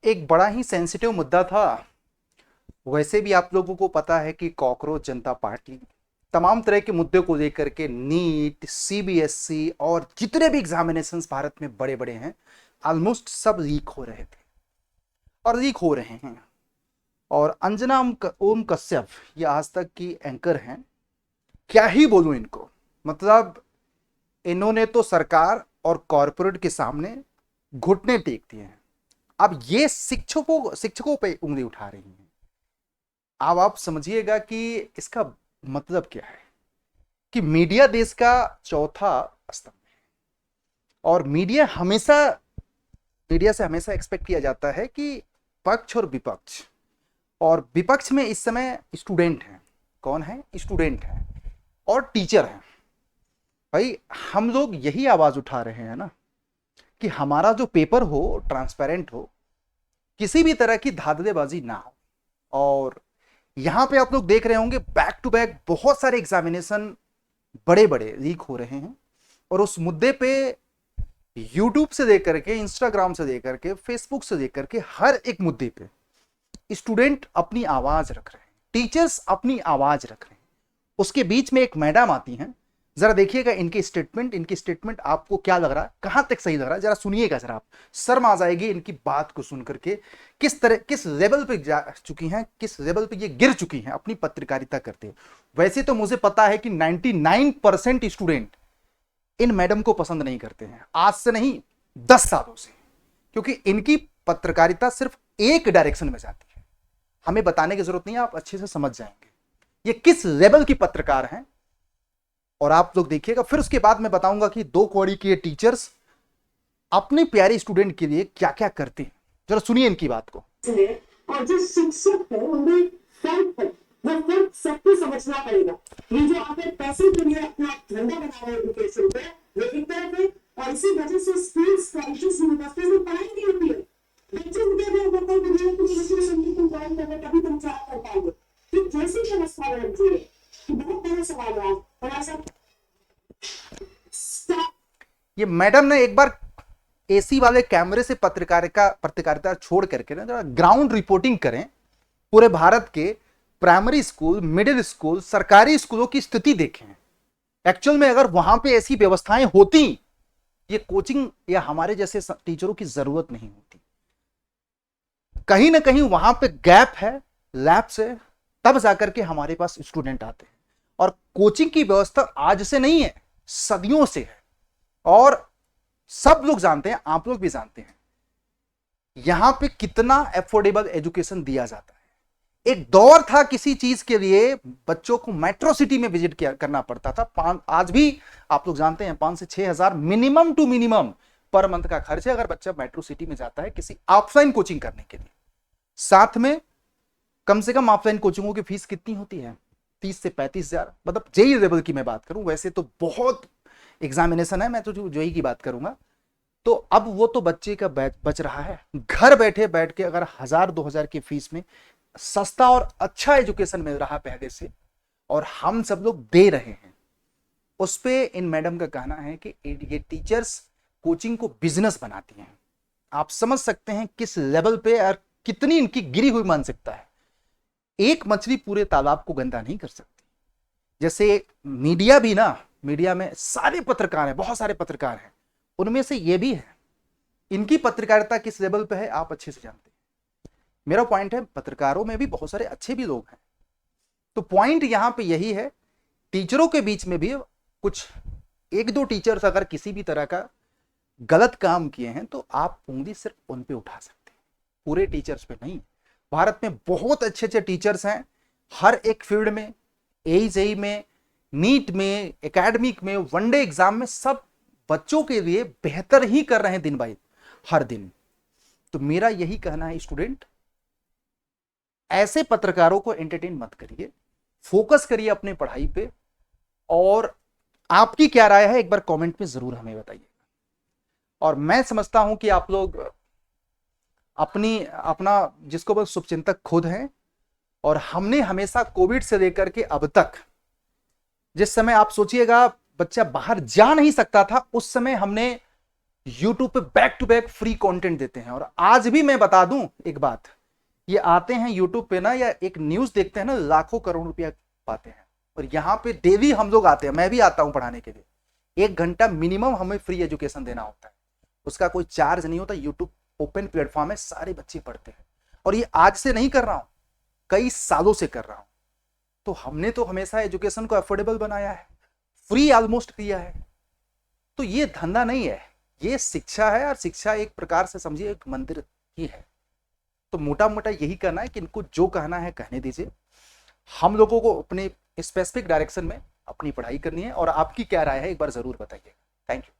एक बड़ा ही सेंसिटिव मुद्दा था। वैसे भी आप लोगों को पता है कि कॉकरोच जनता पार्टी तमाम तरह के मुद्दे को लेकर के नीट, सीबीएसई और जितने भी एग्जामिनेशंस भारत में बड़े बड़े हैं ऑलमोस्ट सब लीक हो रहे थे और लीक हो रहे हैं। और अंजना ओम कश्यप ये आज तक की एंकर हैं। क्या ही बोलूं इनको, मतलब इन्होंने तो सरकार और कॉरपोरेट के सामने घुटने टेक दिए हैं। अब ये शिक्षकों शिक्षकों पे उंगली उठा रही हैं। अब आप समझिएगा कि इसका मतलब क्या है कि मीडिया देश का चौथा स्तंभ है और मीडिया से हमेशा एक्सपेक्ट किया जाता है कि पक्ष और विपक्ष, और विपक्ष में इस समय स्टूडेंट हैं। कौन है? स्टूडेंट हैं और टीचर हैं। भाई हम लोग यही आवाज उठा रहे हैं ना कि हमारा जो पेपर हो ट्रांसपेरेंट हो, किसी भी तरह की धांधलेबाजी ना हो। और यहां पे आप लोग देख रहे होंगे बैक टू बैक बहुत सारे एग्जामिनेशन बड़े बड़े लीक हो रहे हैं और उस मुद्दे पे यूट्यूब से लेकर के, इंस्टाग्राम से लेकर के, फेसबुक से लेकर के हर एक मुद्दे पे स्टूडेंट अपनी आवाज रख रहे हैं, टीचर्स अपनी आवाज रख रहे हैं। उसके बीच में एक मैडम आती हैं। जरा देखिएगा इनकी स्टेटमेंट आपको क्या लग रहा है, कहां तक सही लग रहा है, जरा सुनिएगा। जरा आप शर्म आ जाएगी इनकी बात को सुन करके, किस लेवल पे जा चुकी हैं, किस लेवल पे ये गिर चुकी हैं अपनी पत्रकारिता करते हुए। वैसे तो मुझे पता है कि 99% स्टूडेंट इन मैडम को पसंद नहीं करते हैं, आज से नहीं 10 सालों से, क्योंकि इनकी पत्रकारिता सिर्फ एक डायरेक्शन में जाती है। हमें बताने की जरूरत नहीं है, आप अच्छे से समझ जाएंगे ये किस लेवल की पत्रकार हैं। और आप लोग देखिएगा, फिर उसके बाद मैं बताऊंगा कि 2 कौड़ी के टीचर्स अपने प्यारे स्टूडेंट के लिए क्या क्या करते हैं। जरा सुनिए इनकी बात को। और जो शिक्षक है उनमें फर्क है, वो फर्क सबको समझना पड़ेगा। ये जो आप पैसे के लिए अपना धंधा बना रहे हैं एजुकेशन पे, वो एक तरफ है, और इसी वजह से स्कूल्स, कॉलेजेस, यूनिवर्सिटीज में पढ़ाई नहीं होती है। बच्चे मुझे अगर होता है कि तुम ज्वाइन करना तभी तुम जॉब कर पाओगे, तो जैसे समझता है बहुत बड़ा सवाल है। थोड़ा सा ये मैडम ने एक बार एसी वाले कैमरे से पत्रकारिता छोड़ करके ना ग्राउंड रिपोर्टिंग करें, पूरे भारत के प्राइमरी स्कूल, मिडिल स्कूल, सरकारी स्कूलों की स्थिति देखें। एक्चुअल में अगर वहां पे ऐसी व्यवस्थाएं होती, ये कोचिंग या हमारे जैसे टीचरों की जरूरत नहीं होती। कहीं ना कहीं वहां पे गैप है, लैप्स है, तब जाकर के हमारे पास स्टूडेंट आते हैं। और कोचिंग की व्यवस्था आज से नहीं है, सदियों से है। और सब लोग जानते हैं, आप लोग भी जानते हैं, यहां पे कितना एफोर्डेबल एजुकेशन दिया जाता है। एक दौर था किसी चीज के लिए बच्चों को मेट्रो सिटी में विजिट करना पड़ता था। आज भी आप लोग जानते हैं 5 से 6 हजार minimum to minimum per month का खर्च है अगर बच्चा मेट्रो सिटी में जाता है किसी ऑफलाइन कोचिंग करने के लिए। साथ में कम से कम ऑफलाइन कोचिंगों की फीस कितनी होती है? 30 से 35 हजार, मतलब जेई लेवल की मैं बात करूं। वैसे तो बहुत एग्जामिनेशन है, मैं तो जेई की बात करूंगा। तो अब वो तो बच्चे का बच रहा है, घर बैठे बैठ के अगर 1000-2000 की फीस में सस्ता और अच्छा एजुकेशन मिल रहा पहले से, और हम सब लोग दे रहे हैं। उस पे इन मैडम का कहना है कि ये टीचर्स कोचिंग को बिजनेस बनाती हैं। आप समझ सकते हैं किस लेवल पे और कितनी इनकी गिरी हुई मानसिकता है। एक मछली पूरे तालाब को गंदा नहीं कर सकती। जैसे मीडिया भी ना, मीडिया में सारे पत्रकार हैं, बहुत सारे पत्रकार हैं, उनमें से ये भी है। इनकी पत्रकारिता किस लेवल पे है आप अच्छे से जानते हैं। मेरा पॉइंट है, पत्रकारों में भी बहुत सारे अच्छे भी लोग हैं। तो पॉइंट यहां पे यही है, टीचरों के बीच में भी कुछ 1-2 टीचर्स अगर किसी भी तरह का गलत काम किए हैं तो आप उंगली सिर्फ उन पे उठा सकते हैं, पूरे टीचर्स पे नहीं। भारत में बहुत अच्छे अच्छे टीचर्स हैं हर एक फील्ड में, एजेई में, नीट में, एकेडमिक में, वनडे एग्जाम में, सब बच्चों के लिए बेहतर ही कर रहे हैं दिन बाई हर दिन। तो मेरा यही कहना है, स्टूडेंट ऐसे पत्रकारों को एंटरटेन मत करिए, फोकस करिए अपने पढ़ाई पे। और आपकी क्या राय है एक बार कमेंट में जरूर हमें बताइए। और मैं समझता हूं कि आप लोग अपना जिसको बस शुभचिंतक खुद हैं। और हमने हमेशा कोविड से लेकर के अब तक, जिस समय आप सोचिएगा बच्चा बाहर जा नहीं सकता था, उस समय हमने यूट्यूब पे back to back free content देते हैं। और आज भी मैं बता दूं एक बात, ये आते हैं यूट्यूब पे ना, या एक न्यूज देखते हैं ना, लाखों करोड़ रुपया पाते हैं। और यहाँ पे डेली हम लोग आते हैं, मैं भी आता हूँ पढ़ाने के लिए। 1 घंटा मिनिमम हमें फ्री एजुकेशन देना होता है, उसका कोई चार्ज नहीं होता। यूट्यूब ओपन प्लेटफॉर्म है, सारे बच्चे पढ़ते हैं। और ये आज से नहीं कर रहा हूँ, कई सालों से कर रहा हूँ। तो हमने तो हमेशा एजुकेशन को अफोर्डेबल बनाया है, फ्री ऑलमोस्ट किया है। तो ये धंधा नहीं है, ये शिक्षा है। और शिक्षा एक प्रकार से समझिए एक मंदिर ही है। तो मोटा मोटा यही कहना है कि इनको जो कहना है कहने दीजिए। हम लोगों को अपने स्पेसिफिक डायरेक्शन में अपनी पढ़ाई करनी है। और आपकी क्या राय है एक बार जरूर बताइए। Thank you.